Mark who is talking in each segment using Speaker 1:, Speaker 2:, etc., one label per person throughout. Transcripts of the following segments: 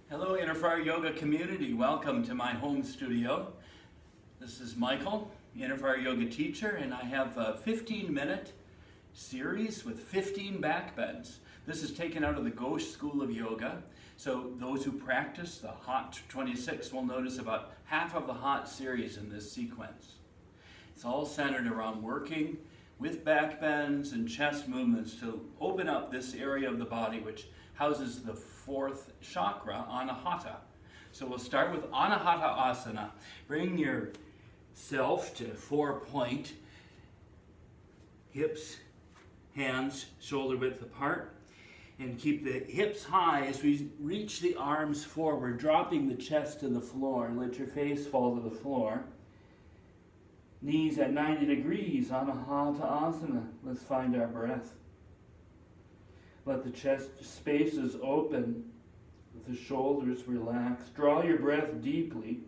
Speaker 1: Hello, Inner Fire Yoga community. Welcome to my home studio. This is Michael, Inner Fire Yoga teacher, and I have a 15-minute series with 15 backbends. This is taken out of the Ghosh School of Yoga. So those who practice the Hot 26 will notice about half of the Hot series in this sequence. It's all centered around working with backbends and chest movements to open up this area of the body which houses the fourth chakra, Anahata. So we'll start with Anahata Asana. Bring yourself to 4-point, hips, hands, shoulder width apart, and keep the hips high as we reach the arms forward, dropping the chest to the floor. Let your face fall to the floor. Knees at 90 degrees, Anahata Asana. Let's find our breath. Let the chest spaces open, with the shoulders relaxed. Draw your breath deeply.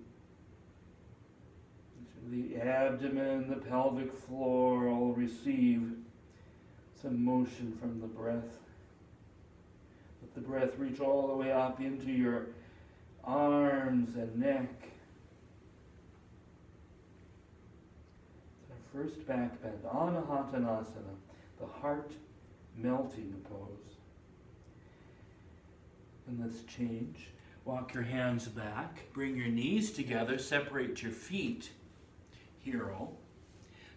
Speaker 1: The abdomen, the pelvic floor all receive some motion from the breath. Let the breath reach all the way up into your arms and neck. First back bend, Anahatanasana, the heart melting pose. And let's change. Walk your hands back, bring your knees together, separate your feet, hero.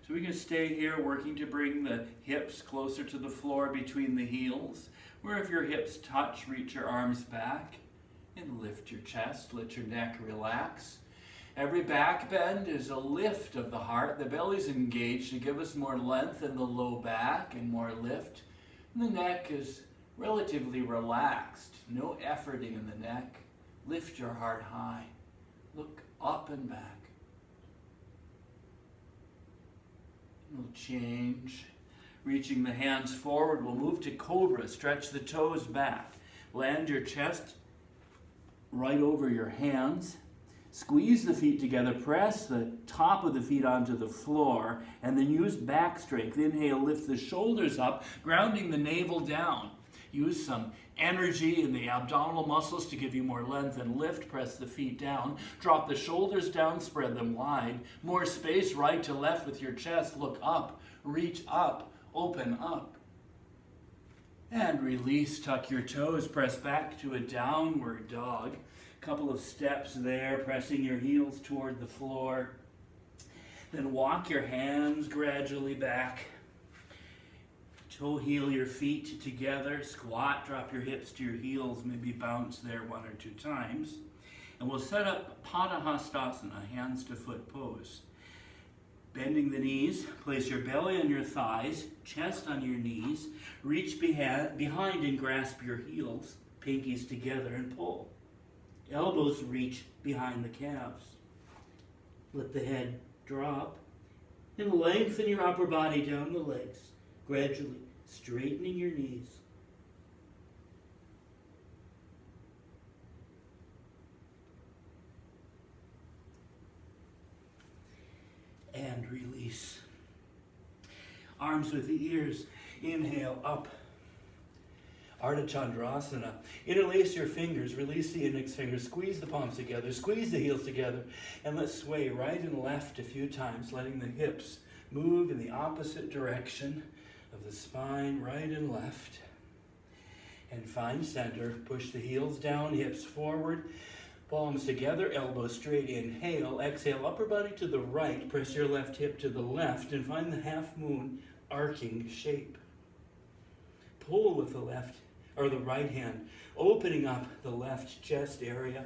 Speaker 1: So we can stay here working to bring the hips closer to the floor between the heels. Where if your hips touch, reach your arms back and lift your chest, let your neck relax. Every back bend is a lift of the heart. The belly's engaged to give us more length in the low back and more lift. And the neck is relatively relaxed. No efforting in the neck. Lift your heart high. Look up and back. We'll change. Reaching the hands forward, we'll move to Cobra. Stretch the toes back. Land your chest right over your hands. Squeeze the feet together, press the top of the feet onto the floor, and then use back strength. Inhale, lift the shoulders up, grounding the navel down. Use some energy in the abdominal muscles to give you more length and lift. Press the feet down. Drop the shoulders down, spread them wide. More space right to left with your chest. Look up, reach up, open up. And release, tuck your toes, press back to a downward dog. Couple of steps there, pressing your heels toward the floor. Then walk your hands gradually back. Toe heel your feet together. Squat, drop your hips to your heels, maybe bounce there 1 or 2 times. And we'll set up Padahastasana, hands to foot pose. Bending the knees, place your belly on your thighs, chest on your knees. Reach behind and grasp your heels, pinkies together and pull. Elbows reach behind the calves. Let the head drop and lengthen your upper body down the legs, gradually straightening your knees. And release. Arms with the ears. Inhale up. Ardha Chandrasana. Interlace your fingers, release the index fingers, squeeze the palms together, squeeze the heels together, and let's sway right and left a few times, letting the hips move in the opposite direction of the spine, right and left. And find center. Push the heels down, hips forward, palms together, elbows straight. Inhale, exhale, upper body to the right, press your left hip to the left, and find the half moon arcing shape. Pull with the left or the right hand, opening up the left chest area,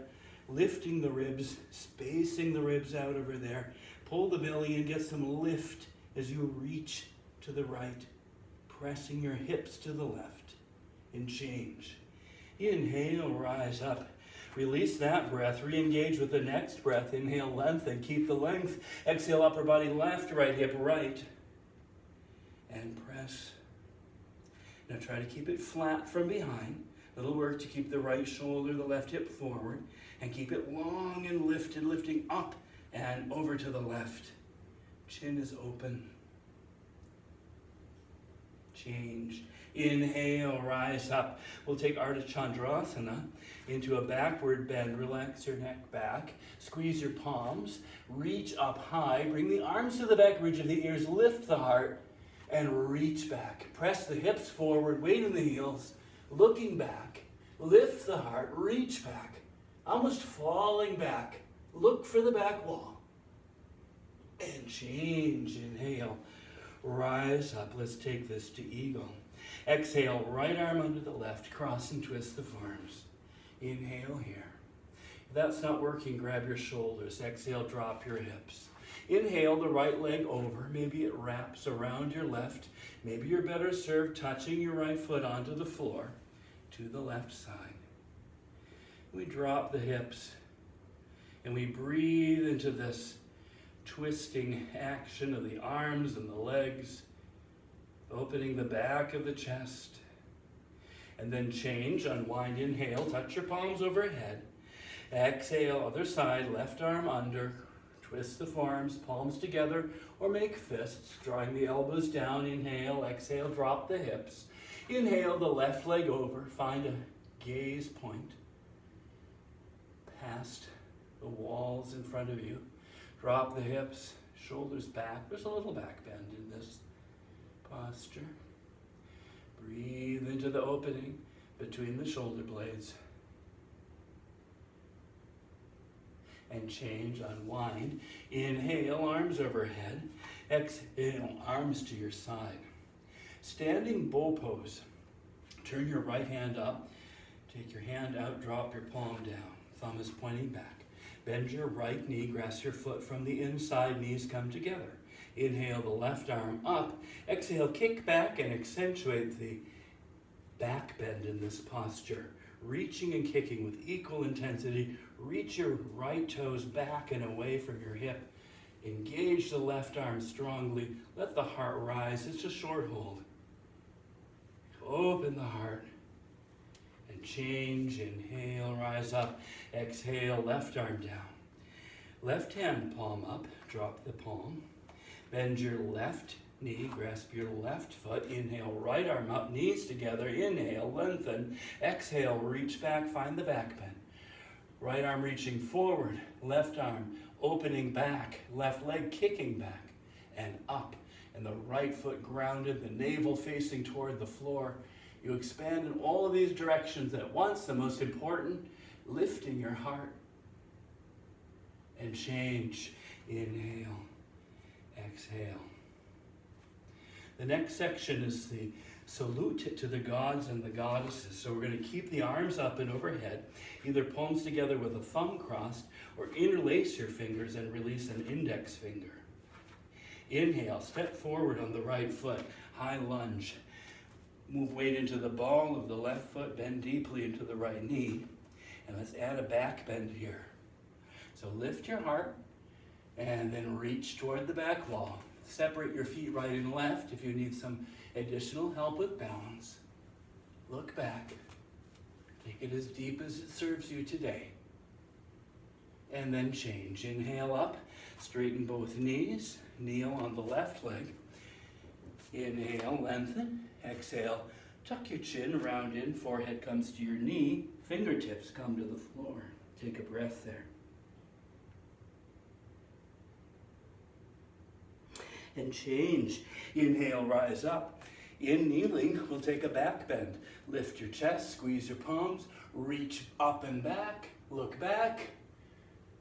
Speaker 1: lifting the ribs, spacing the ribs out over there. Pull the belly in, get some lift as you reach to the right, pressing your hips to the left, and change. Inhale, rise up. Release that breath, re-engage with the next breath. Inhale, lengthen, keep the length. Exhale, upper body left, right hip right, and press. Now try to keep it flat from behind. Little work to keep the right shoulder, the left hip forward, and keep it long and lifted, lifting up and over to the left. Chin is open. Change. Inhale, rise up. We'll take Ardha Chandrasana into a backward bend. Relax your neck back. Squeeze your palms. Reach up high. Bring the arms to the back ridge of the ears. Lift the heart and reach back. Press the hips forward. Weight in the heels. Looking back. Lift the heart. Reach back. Almost falling back. Look for the back wall. And change. Inhale. Rise up. Let's take this to eagle. Exhale, right arm under the left, cross and twist the forearms. Inhale here. If that's not working, grab your shoulders. Exhale, drop your hips. Inhale the right leg over. Maybe it wraps around your left. Maybe you're better served touching your right foot onto the floor to the left side. We drop the hips and we breathe into this twisting action of the arms and the legs, opening the back of the chest. And then change, unwind, inhale, touch your palms overhead. Exhale, other side, left arm under, twist the forearms, palms together, or make fists, drawing the elbows down. Inhale, exhale, drop the hips. Inhale, the left leg over, find a gaze point past the walls in front of you. Drop the hips, shoulders back. There's a little back bend in this posture. Breathe into the opening between the shoulder blades. And change, unwind. Inhale, arms overhead. Exhale, arms to your side. Standing bow pose. Turn your right hand up. Take your hand out, drop your palm down. Thumb is pointing back. Bend your right knee, grasp your foot from the inside, knees come together. Inhale the left arm up. Exhale, kick back and accentuate the back bend in this posture. Reaching and kicking with equal intensity. Reach your right toes back and away from your hip. Engage the left arm strongly. Let the heart rise. It's a short hold. Open the heart. And change. Inhale, rise up. Exhale, left arm down. Left hand palm up. Drop the palm. Bend your left knee, grasp your left foot. Inhale, right arm up, knees together. Inhale, lengthen. Exhale, reach back, find the back bend. Right arm reaching forward, left arm opening back, left leg kicking back and up. And the right foot grounded, the navel facing toward the floor. You expand in all of these directions at once. The most important, lifting your heart. And change. Inhale. Exhale. The next section is the salute to the gods and the goddesses. So we're going to keep the arms up and overhead, either palms together with a thumb crossed, or interlace your fingers and release an index finger. Inhale, step forward on the right foot, high lunge. Move weight into the ball of the left foot, bend deeply into the right knee. And let's add a back bend here. So lift your heart and then reach toward the back wall. Separate your feet right and left if you need some additional help with balance. Look back. Take it as deep as it serves you today. And then change. Inhale up. Straighten both knees. Kneel on the left leg. Inhale, lengthen. Exhale, tuck your chin, round in. Forehead comes to your knee. Fingertips come to the floor. Take a breath there. And change. Inhale, rise up. In kneeling, we'll take a back bend. Lift your chest, squeeze your palms, reach up and back, look back.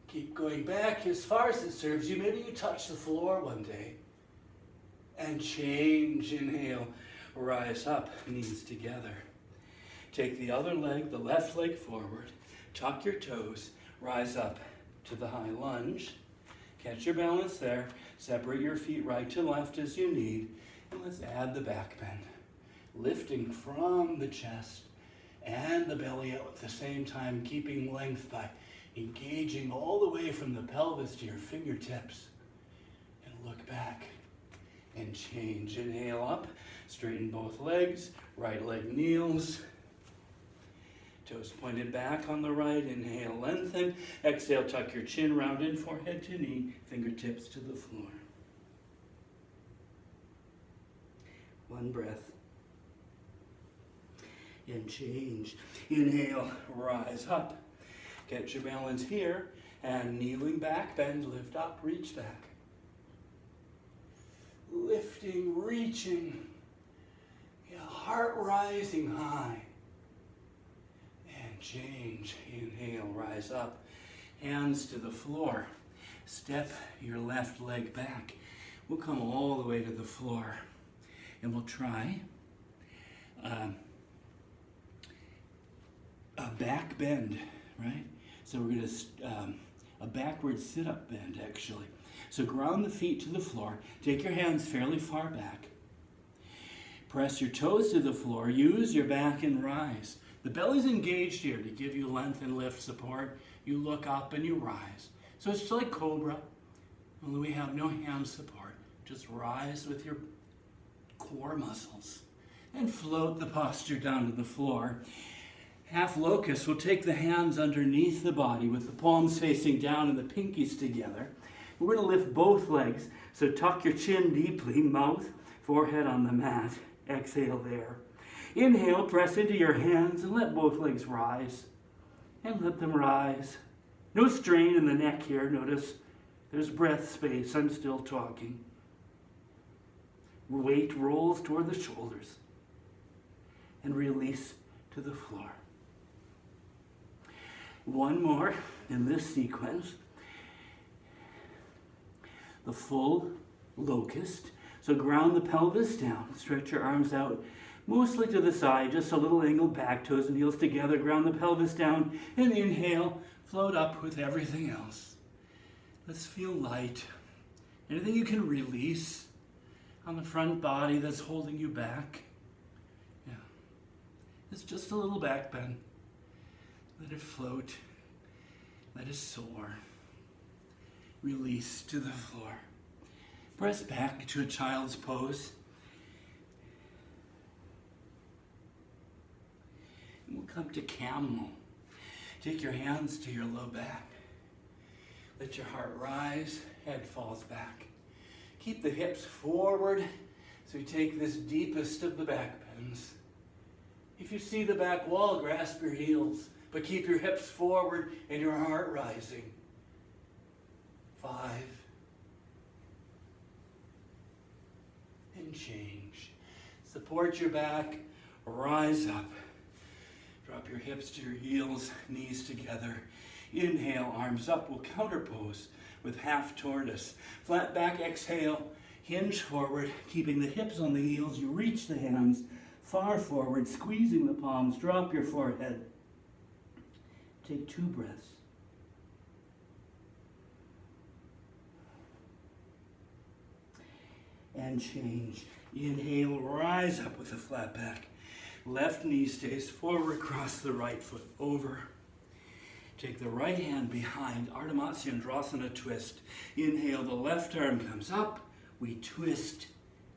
Speaker 1: Keep going back as far as it serves you. Maybe you touch the floor one day. And change. Inhale, rise up, knees together. Take the other leg, the left leg forward. Tuck your toes, rise up to the high lunge. Catch your balance there. Separate your feet right to left as you need. And let's add the back bend. Lifting from the chest and the belly out at the same time, keeping length by engaging all the way from the pelvis to your fingertips. And look back and change. Inhale up, straighten both legs, right leg kneels. Toes pointed back on the right. Inhale, lengthen. Exhale, tuck your chin, round in, forehead to knee, fingertips to the floor. One breath. and change. Inhale, rise up. Get your balance here, and kneeling back, bend, lift up, reach back. Lifting, reaching, your heart rising high. And change. Inhale, rise up. Hands to the floor. Step your left leg back. We'll come all the way to the floor. And we'll try a back bend, right? So we're going to, a backward sit-up bend, actually. So ground the feet to the floor. Take your hands fairly far back. Press your toes to the floor. Use your back and rise. The belly's engaged here to give you length and lift support. You look up and you rise. So it's like cobra, only we have no hand support. Just rise with your core muscles and float the posture down to the floor. Half locust, we'll take the hands underneath the body with the palms facing down and the pinkies together. We're going to lift both legs, so tuck your chin deeply, mouth, forehead on the mat. Exhale there. Inhale, press into your hands and let both legs rise. And let them rise. No strain in the neck here. Notice there's breath space. I'm still talking. Weight rolls toward the shoulders. And release to the floor. One more in this sequence. The full locust. So ground the pelvis down. Stretch your arms out mostly to the side, just a little angled back, toes and heels together. Ground the pelvis down and inhale. Float up with everything else. Let's feel light. Anything you can release on the front body that's holding you back. Yeah. It's just a little back bend. Let it float. Let it soar. Release to the floor. Press back to a child's pose. And we'll come to camel. Take your hands to your low back. Let your heart rise, head falls back. Keep the hips forward so you take this deepest of the back bends. If you see the back wall, grasp your heels, but keep your hips forward and your heart rising. 5. And change. Support your back, rise up. Drop your hips to your heels, knees together. Inhale, arms up. We'll counterpose with half tortoise. Flat back, exhale, hinge forward, keeping the hips on the heels. You reach the hands far forward, squeezing the palms. Drop your forehead. Take 2 breaths. And change. Inhale, rise up with a flat back. Left knee stays forward, cross the right foot over. Take the right hand behind, Ardha Matsyendrasana twist. Inhale, the left arm comes up. We twist,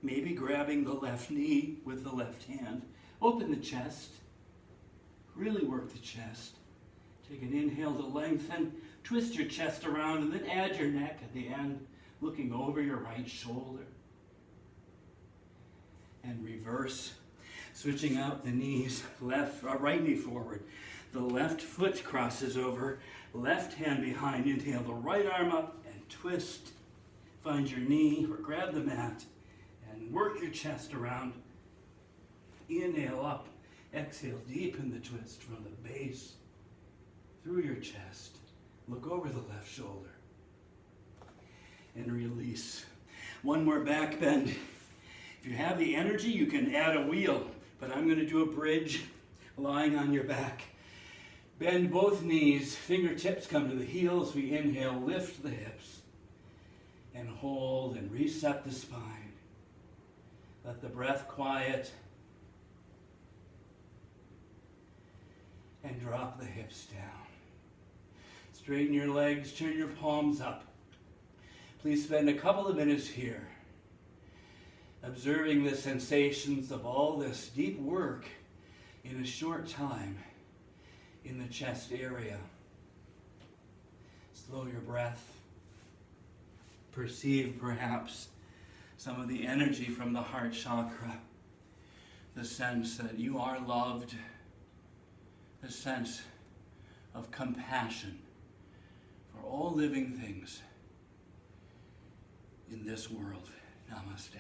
Speaker 1: maybe grabbing the left knee with the left hand. Open the chest. Really work the chest. Take an inhale to lengthen. Twist your chest around and then add your neck at the end, looking over your right shoulder. And reverse. Switching out the knees, right knee forward. The left foot crosses over, left hand behind. Inhale, the right arm up and twist. Find your knee or grab the mat and work your chest around. Inhale up, exhale, deepen the twist from the base through your chest. Look over the left shoulder and release. One more back bend. If you have the energy, you can add a wheel. But I'm going to do a bridge lying on your back. Bend both knees, fingertips come to the heels. We inhale, lift the hips, and hold and reset the spine. Let the breath quiet, and drop the hips down. Straighten your legs, turn your palms up. Please spend a couple of minutes here, observing the sensations of all this deep work in a short time in the chest area. Slow your breath. Perceive perhaps some of the energy from the heart chakra. The sense that you are loved, the sense of compassion for all living things in this world. Namaste.